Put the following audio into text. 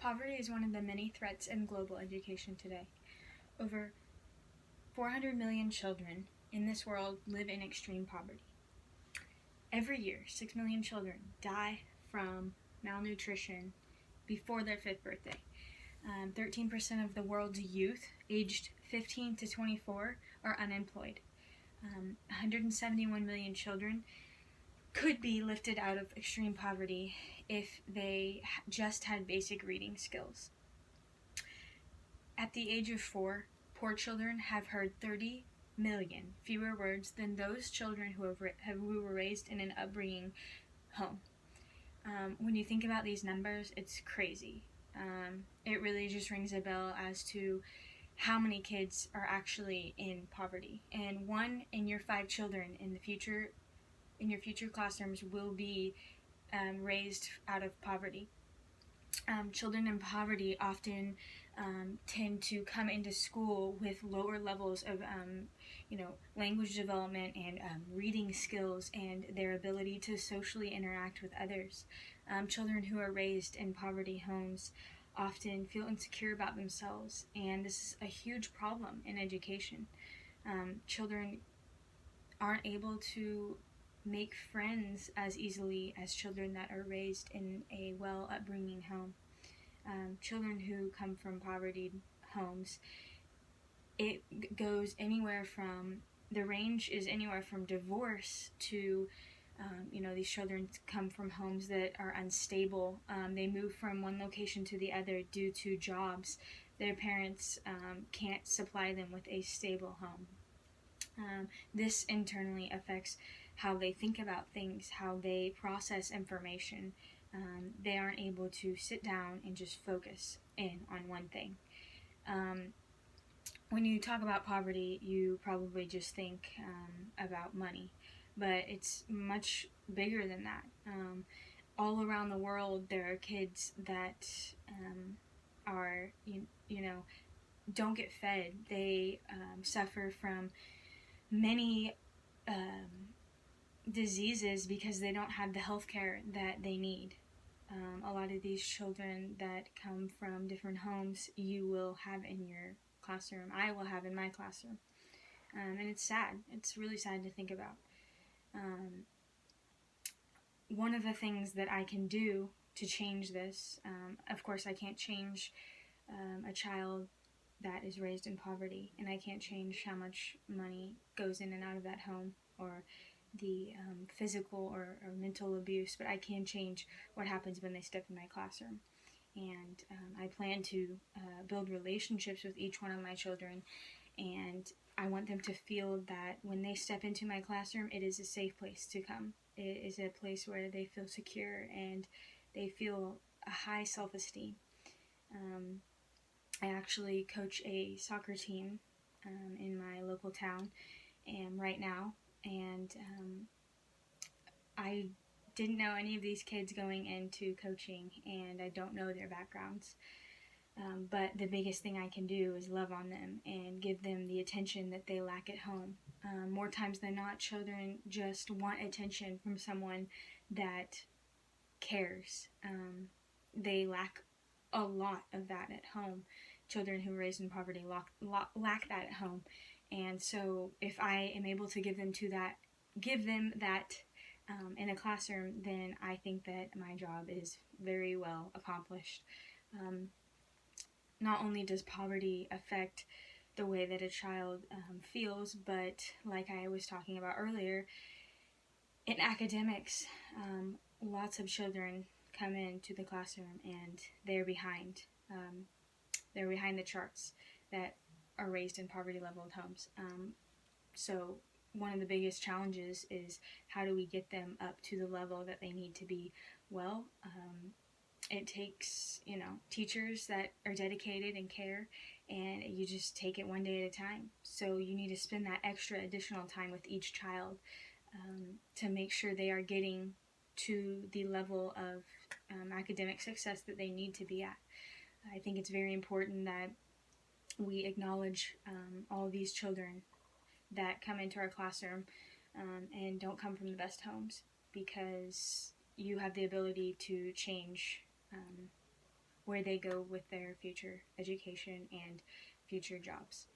Poverty is one of the many threats in global education today. Over 400 million children in this world live in extreme poverty. Every year, 6 million children die from malnutrition before their 5th birthday. 13% of the world's youth aged 15 to 24 are unemployed. 171 million children could be lifted out of extreme poverty if they just had basic reading skills. At the age of 4, poor children have heard 30 million fewer words than those children who were raised in an upbringing home. When you think about these numbers, it's crazy. It really just rings a bell as to how many kids are actually in poverty. And 1 in your 5 children in your future classrooms will be raised out of poverty. Children in poverty often tend to come into school with lower levels of language development and reading skills and their ability to socially interact with others. Children who are raised in poverty homes often feel insecure about themselves, and this is a huge problem in education. Children aren't able to make friends as easily as children that are raised in a well upbringing home. Children who come from poverty homes, it goes anywhere from, the range is anywhere from divorce to, these children come from homes that are unstable. They move from one location to the other due to jobs. Their parents can't supply them with a stable home. This internally affects how they think about things, how they process information. They aren't able to sit down and just focus in on one thing. When you talk about poverty, you probably just think about money, but it's much bigger than that. All around the world, there are kids that are, don't get fed. They suffer from many diseases because they don't have the health care that they need. A lot of these children that come from different homes, you will have in your classroom. I will have in my classroom. And it's sad. It's really sad to think about. One of the things that I can do to change this, of course I can't change a child that is raised in poverty, and I can't change how much money goes in and out of that home, or the physical or mental abuse, but I can change what happens when they step in my classroom. And I plan to build relationships with each one of my children, and I want them to feel that when they step into my classroom, it is a safe place to come. It is a place where they feel secure and they feel a high self-esteem. I actually coach a soccer team in my local town right now, and I didn't know any of these kids going into coaching, and I don't know their backgrounds. But the biggest thing I can do is love on them and give them the attention that they lack at home. More times than not, children just want attention from someone that cares. They lack a lot of that at home. Children who are raised in poverty lack that at home. And so if I am able to give them that in a classroom, then I think that my job is very well accomplished. Not only does poverty affect the way that a child feels, but like I was talking about earlier, in academics, lots of children come into the classroom and they're behind. They're behind the charts that are raised in poverty-leveled homes. So one of the biggest challenges is how do we get them up to the level that they need to be? Well, it takes, teachers that are dedicated and care, and you just take it one day at a time. So you need to spend that extra additional time with each child to make sure they are getting to the level of academic success that they need to be at. I think it's very important that we acknowledge all of these children that come into our classroom and don't come from the best homes, because you have the ability to change where they go with their future education and future jobs.